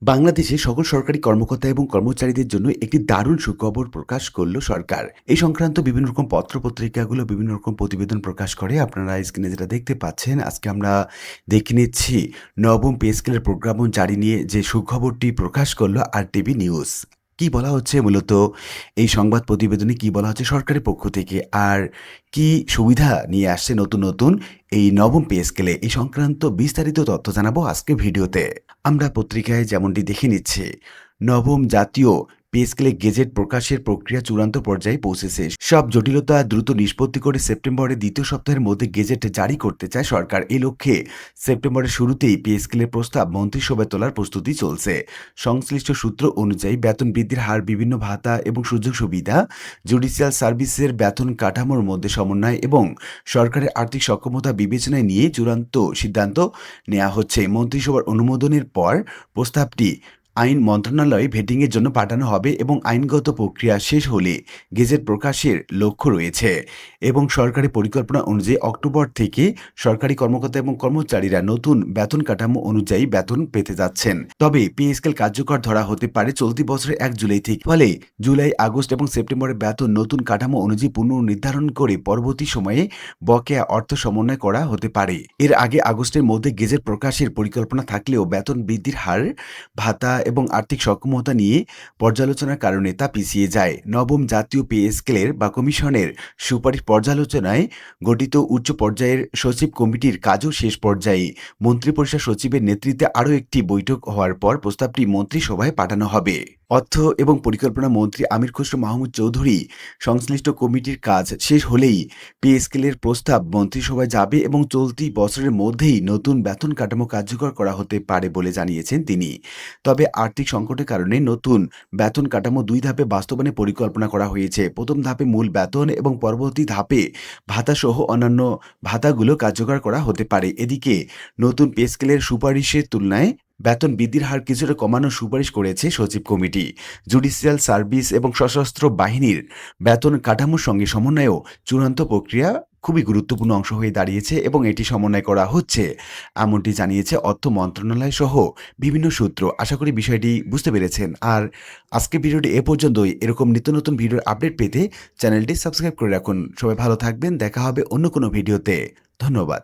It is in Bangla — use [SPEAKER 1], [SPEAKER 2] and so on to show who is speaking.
[SPEAKER 1] বাংলাদেশে সকল সরকারি কর্মকর্তা এবং কর্মচারীদের জন্য একটি দারুণ সুখবর প্রকাশ করল সরকার। এই সংক্রান্ত বিভিন্ন রকম পত্র-পত্রিকাগুলো বিভিন্ন রকম প্রতিবেদন প্রকাশ করে। আপনারা স্ক্রিনে যেটা দেখতে পাচ্ছেন, আজকে আমরা দেখে নিচ্ছি নবম পে স্কেলের প্রজ্ঞাপন জারি নিয়ে যে সুখবরটি প্রকাশ করল আরটিভি নিউজ। কি বলা হচ্ছে মূলত এই সংবাদ প্রতিবেদনে কি বলা হচ্ছে সরকারের পক্ষ থেকে, আর কি সুবিধা নিয়ে আসছে নতুন এই নবম পে স্কেলে, এই সংক্রান্ত বিস্তারিত তথ্য জানাবো আজকের ভিডিওতে। আমরা পত্রিকায় যেমনটি দেখে নিচ্ছি, নবম জাতীয় পে স্কেলে গেজেট প্রকাশের প্রক্রিয়া চূড়ান্ত পর্যায়ে পৌঁছেছে। সব জটিলতা দ্রুত নিষ্পত্তি করে সেপ্টেম্বরের দ্বিতীয় সপ্তাহের মধ্যে গেজেট জারি করতে চায় সরকার। এই লক্ষ্যে সেপ্টেম্বরের শুরুতেই পে স্কেলের প্রস্তাব মন্ত্রিসভায় তোলার প্রস্তুতি চলছে। সংশ্লিষ্ট সূত্র অনুযায়ী বেতন বৃদ্ধির হার, বিভিন্ন ভাতা এবং সুযোগ সুবিধা, জুডিশিয়াল সার্ভিসের বেতন কাঠামোর মধ্যে সমন্বয় এবং সরকারের আর্থিক সক্ষমতা বিবেচনায় নিয়ে চূড়ান্ত সিদ্ধান্ত নেওয়া হচ্ছে। মন্ত্রিসভার অনুমোদনের পর প্রস্তাবটি আইন মন্ত্রণালয়ে ভেটিংয়ের জন্য পাঠানো হবে এবং আইনগত প্রক্রিয়া শেষ হলে গেজেট প্রকাশের লক্ষ্য রয়েছে। এবং সরকারি পরিকল্পনা অনুযায়ী অক্টোবর থেকে সরকারি কর্মকর্তা এবং কর্মচারীরা নতুন বেতন কাঠামো অনুযায়ী বেতন পেতে যাচ্ছেন। তবে পে স্কেল কার্যকর ধরা হতে পারে চলতি বছরের 1 জুলাই থেকে। ফলে জুলাই, আগস্ট এবং সেপ্টেম্বরের বেতন নতুন কাঠামো অনুযায়ী পুনর্নির্ধারণ করে পরবর্তী সময়ে বকেয়া অর্থ সমন্বয় করা হতে পারে। এর আগে আগস্টের মধ্যে গেজেট প্রকাশের পরিকল্পনা থাকলেও বেতন বৃদ্ধির হার, ভাতা এবং আর্থিক সক্ষমতা নিয়ে পর্যালোচনার কারণে তা পিছিয়ে যায়। নবম জাতীয় পে স্কেলের বা কমিশনের সুপারিশ পর্যালোচনায় গঠিত উচ্চ পর্যায়ের সচিব কমিটির কাজও শেষ পর্যায়ে। মন্ত্রিপরিষদ সচিবের নেতৃত্বে আরও একটি বৈঠক হওয়ার পর প্রস্তাবটি মন্ত্রিসভায় পাঠানো হবে। অর্থ এবং পরিকল্পনা মন্ত্রী আমির খসরু মাহমুদ চৌধুরী সংশ্লিষ্ট কমিটির কাজ শেষ হলেই পে স্কেলের প্রস্তাব মন্ত্রিসভায় যাবে এবং চলতি বছরের মধ্যেই নতুন বেতন কাঠামো কার্যকর করা হতে পারে বলে জানিয়েছেন তিনি। তবে আর্থিক সংকটের কারণে নতুন বেতন কাঠামো 2 ধাপে বাস্তবায়নের পরিকল্পনা করা হয়েছে। প্রথম ধাপে মূল বেতন এবং পরবর্তী ধাপে ভাতাসহ অন্যান্য ভাতাগুলো কার্যকর করা হতে পারে। এদিকে নতুন পে স্কেলের সুপারিশের তুলনায় বেতন বৃদ্ধির হার কিছুটা কমানোর সুপারিশ করেছে সচিব কমিটি। জুডিশিয়াল সার্ভিস এবং সশস্ত্র বাহিনীর বেতন কাঠামোর সঙ্গে সমন্বয়েও চূড়ান্ত প্রক্রিয়া খুবই গুরুত্বপূর্ণ অংশ হয়ে দাঁড়িয়েছে এবং এটি সমন্বয় করা হচ্ছে, এমনটি জানিয়েছে অর্থ মন্ত্রণালয় সহ বিভিন্ন সূত্র। আশা করি বিষয়টি বুঝতে পেরেছেন। আর আজকের ভিডিওটি এ পর্যন্তই। এরকম নিত্য নতুন ভিডিওর আপডেট পেতে চ্যানেলটি সাবস্ক্রাইব করে রাখুন। সবাই ভালো থাকবেন, দেখা হবে অন্য কোনো ভিডিওতে। ধন্যবাদ।